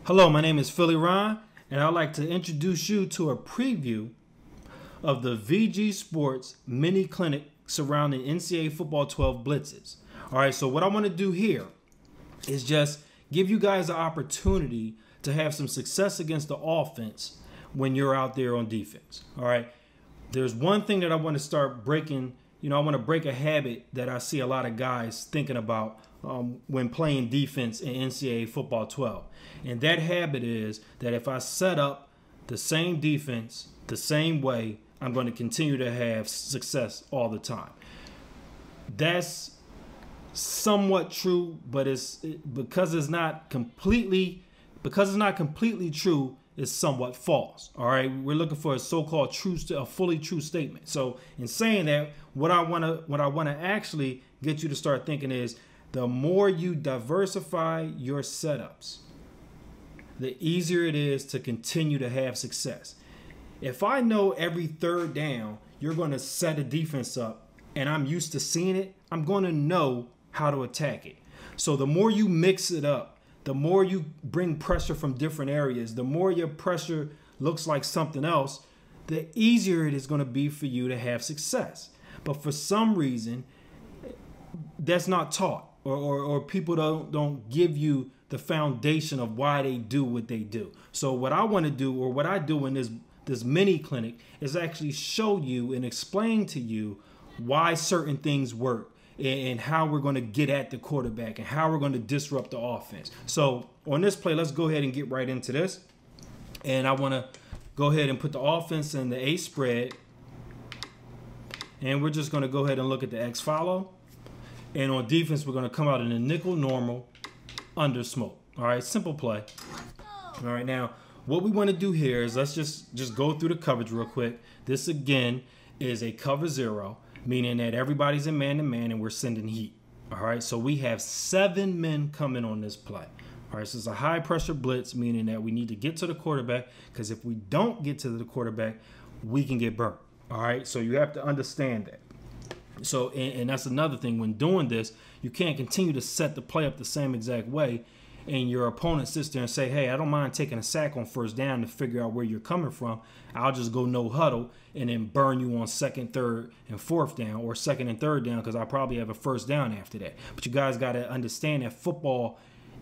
Hello, my name is Philly Ron, and I'd like to introduce you to a preview of the VG Sports mini clinic surrounding NCAA Football 12 blitzes. All right, so what I want to do here is just give you guys an opportunity to have some success against the offense when you're out there on defense. All right, there's one thing that I want to start breaking. I want to break a habit that I see a lot of guys thinking about when playing defense in NCAA Football 12. And that habit is that if I set up the same defense the same way, I'm going to continue to have success all the time. That's somewhat true, but because it's not completely true, it's somewhat false. All right, we're looking for a so-called a fully true statement. So in saying that, what I want to actually get you to start thinking is, the more you diversify your setups, the easier it is to continue to have success. If I know every third down you're going to set a defense up and I'm used to seeing it, I'm going to know how to attack it. So the more you mix it up, the more you bring pressure from different areas, the more your pressure looks like something else, the easier it is going to be for you to have success. But for some reason, that's not taught, or people don't give you the foundation of why they do what they do. So what I want to do, or what I do in this mini clinic, is actually show you and explain to you why certain things work, and how we're going to get at the quarterback and how we're going to disrupt the offense. So on this play, let's go ahead and get right into this. And I want to go ahead and put the offense in the A spread. And we're just going to go ahead and look at the X follow. And on defense, we're going to come out in a nickel normal under smoke. All right, simple play. All right, now what we want to do here is let's just go through the coverage real quick. This again is a cover zero, meaning that everybody's in man-to-man and we're sending heat. All right, so we have 7 men coming on this play. All right, so it's a high-pressure blitz, meaning that we need to get to the quarterback, because if we don't get to the quarterback, we can get burnt. All right, so you have to understand that. So, and that's another thing. When doing this, you can't continue to set the play up the same exact way, and your opponent sits there and say, hey, I don't mind taking a sack on first down to figure out where you're coming from. I'll just go no huddle and then burn you on second, third, and fourth down, or second and third down, because I'll probably have a first down after that. But you guys got to understand that football,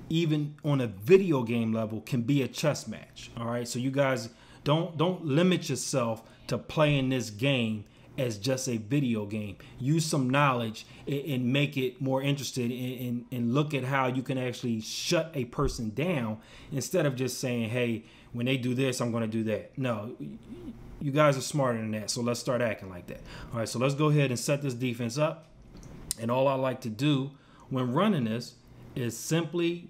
even on a video game level, can be a chess match. All right, so you guys don't limit yourself to playing this game as just a video game. Use some knowledge and make it more interested, and look at how you can actually shut a person down, instead of just saying, hey, when they do this, I'm going to do that. No, you guys are smarter than that, so let's start acting like that. All right, so let's go ahead and set this defense up. And all I like to do when running this is simply,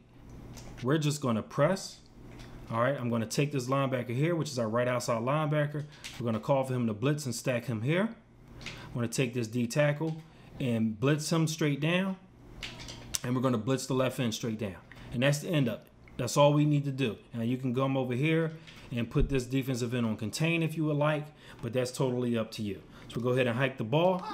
we're just going to press. All right, I'm going to take this linebacker here, which is our right outside linebacker. We're going to call for him to blitz and stack him here. I'm going to take this D tackle and blitz him straight down. And we're going to blitz the left end straight down. And that's the end of it. That's all we need to do. Now you can come over here and put this defensive end on contain if you would like, but that's totally up to you. So we'll go ahead and hike the ball.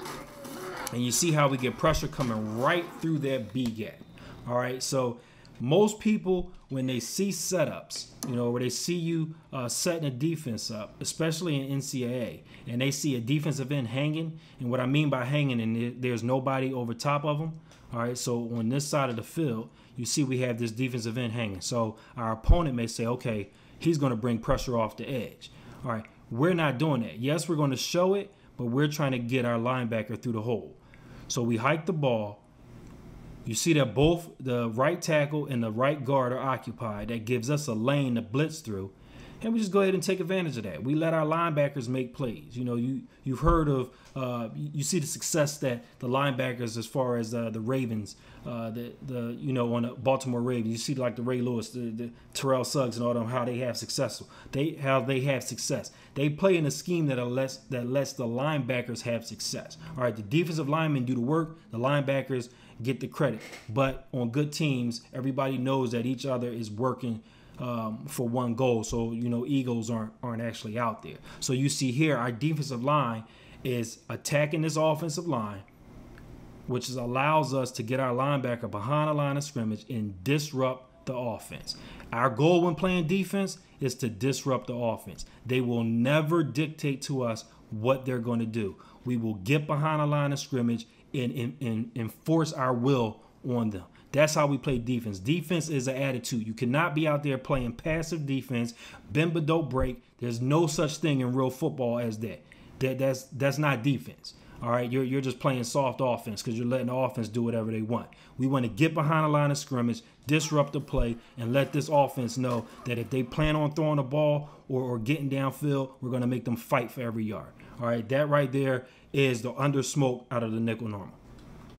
And you see how we get pressure coming right through that B gap. All right, so most people, when they see setups, where they see you setting a defense up, especially in NCAA, and they see a defensive end hanging, and what I mean by hanging, and there's nobody over top of them. All right, so on this side of the field, you see we have this defensive end hanging. So our opponent may say, okay, he's going to bring pressure off the edge. All right, we're not doing that. Yes, we're going to show it, but we're trying to get our linebacker through the hole. So we hike the ball. You see that both the right tackle and the right guard are occupied. That gives us a lane to blitz through. And we just go ahead and take advantage of that. We let our linebackers make plays. You've heard of, you see the success that the linebackers, as far as the Ravens, on the Baltimore Ravens, you see like the Ray Lewis, the Terrell Suggs, and all them, how they have success. They have success. They play in a scheme that lets the linebackers have success. All right, the defensive linemen do the work. The linebackers get the credit. But on good teams, everybody knows that each other is working for one goal. So, egos aren't actually out there. So you see here, our defensive line is attacking this offensive line, which allows us to get our linebacker behind the line of scrimmage and disrupt the offense. Our goal when playing defense is to disrupt the offense. They will never dictate to us what they're going to do. We will get behind a line of scrimmage and enforce our will on them. That's how we play defense. Defense is an attitude. You cannot be out there playing passive defense, bend but don't break. There's no such thing in real football as that. That's not defense. All right, you're just playing soft offense because you're letting the offense do whatever they want. We want to get behind a line of scrimmage, disrupt the play, and let this offense know that if they plan on throwing the ball or getting downfield, we're going to make them fight for every yard. All right, that right there is the under smoke out of the nickel normal.